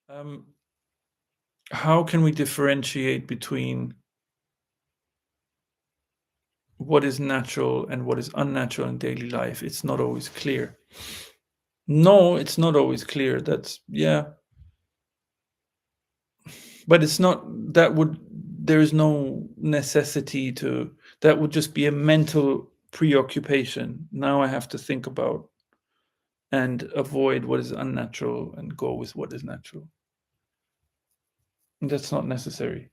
Um, how can we differentiate between what is natural and what is unnatural in daily life? It's not always clear. No, it's not always clear. That's, yeah. But it's not, there is no necessity to, that would just be a mental preoccupation. Now I have to think about and avoid what is unnatural and go with what is natural. And that's not necessary.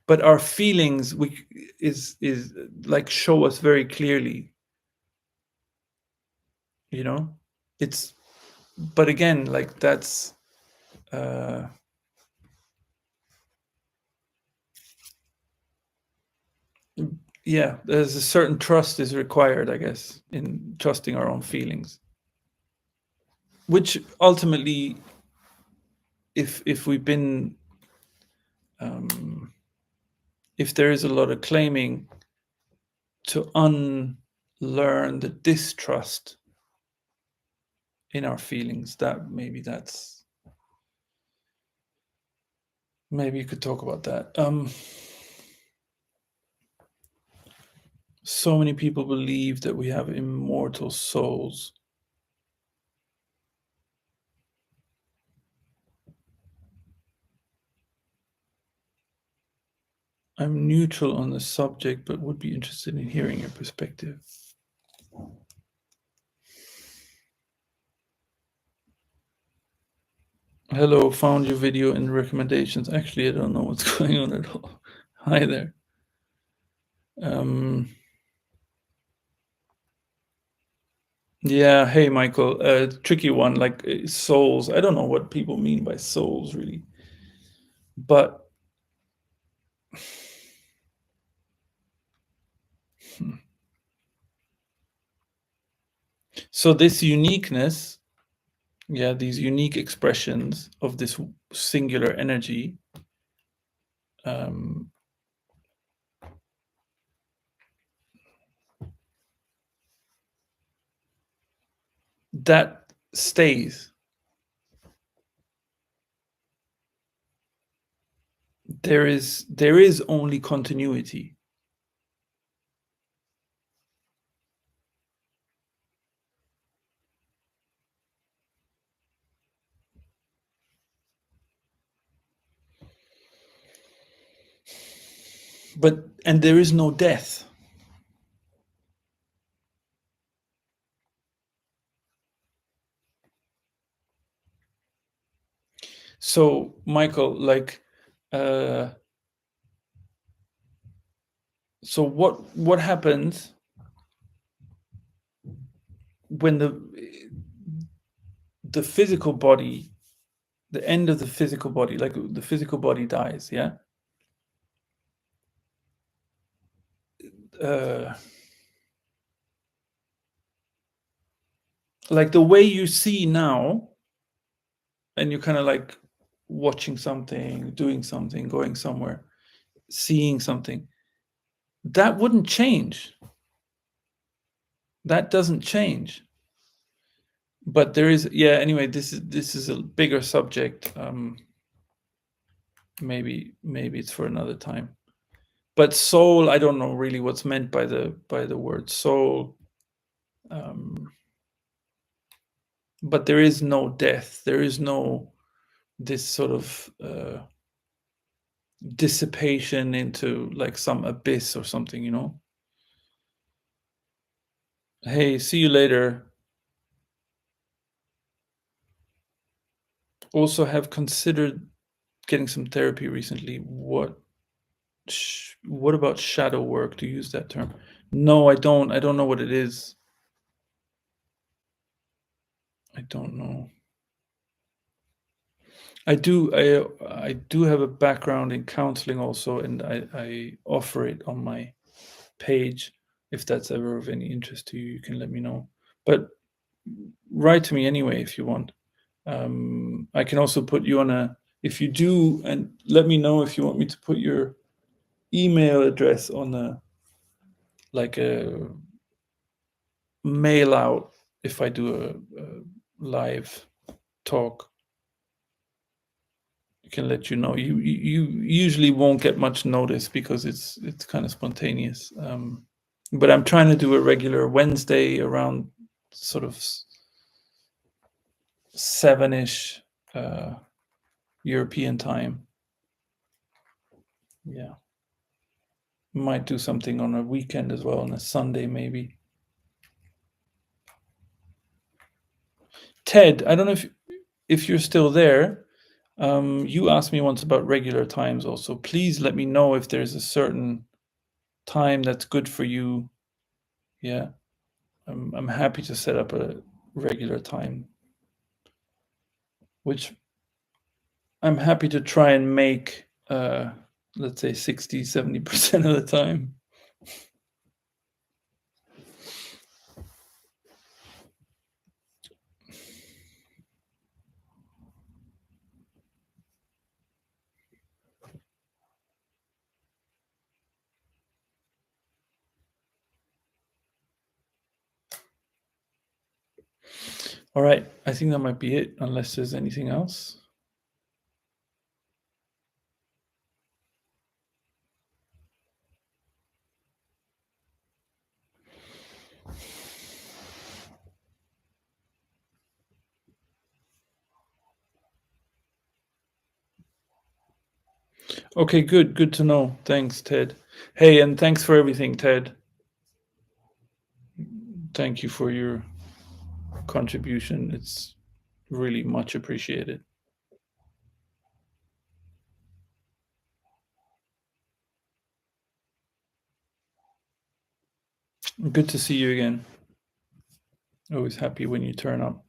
But our feelings is like show us very clearly, you know. It's, but again, like that's yeah, there's a certain trust is required, I guess, in trusting our own feelings, which ultimately, if we've been if there is a lot of claiming to unlearn the distrust in our feelings, that maybe you could talk about that. So many people believe that we have immortal souls. I'm neutral on the subject, but would be interested in hearing your perspective. Hello, found your video in recommendations. Actually, I don't know what's going on at all. Hi there. Yeah, hey Michael. Tricky one, like souls. I don't know what people mean by souls really. But so this uniqueness, yeah, these unique expressions of this singular energy, that stays. There is only continuity. And there is no death. So Michael, like so what happens when the physical body, the end of the physical body, like the physical body dies, yeah? Like the way you see now, and you're kind of like watching something, doing something, going somewhere, seeing something, that wouldn't change. That doesn't change. But there is, yeah, anyway, this is a bigger subject. Maybe it's for another time. But soul, I don't know really what's meant by the word soul. But there is no death. There is no this sort of dissipation into like some abyss or something, you know? Hey, see you later. Also have considered getting some therapy recently. What about shadow work? Do you use that term? No, I don't. I don't know what it is. I don't know. I do have a background in counseling also, and I offer it on my page. If that's ever of any interest to you, you can let me know. But write to me anyway if you want. I can also put you on a, if you do, and let me know if you want me to put your email address on a, like a mail out if I do a live talk. I can let you know. You usually won't get much notice because it's kind of spontaneous. But I'm trying to do a regular Wednesday around sort of 7-ish European time. Yeah. Might do something on a weekend as well, on a Sunday maybe. Ted, I don't know if you're still there. You asked me once about regular times also. Please let me know if there's a certain time that's good for you. Yeah, I'm happy to set up a regular time, which I'm happy to try and make, let's say 60-70% of the time. All right, I think that might be it, unless there's anything else. Okay, good to know. Thanks, Ted. Hey, and thanks for everything, Ted. Thank you for your contribution. It's really much appreciated. Good to see you again. Always happy when you turn up.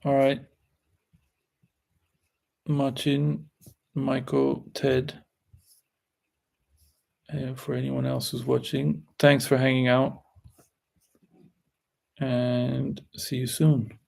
All right. Martin, Michael, Ted, for anyone else who's watching, thanks for hanging out and see you soon.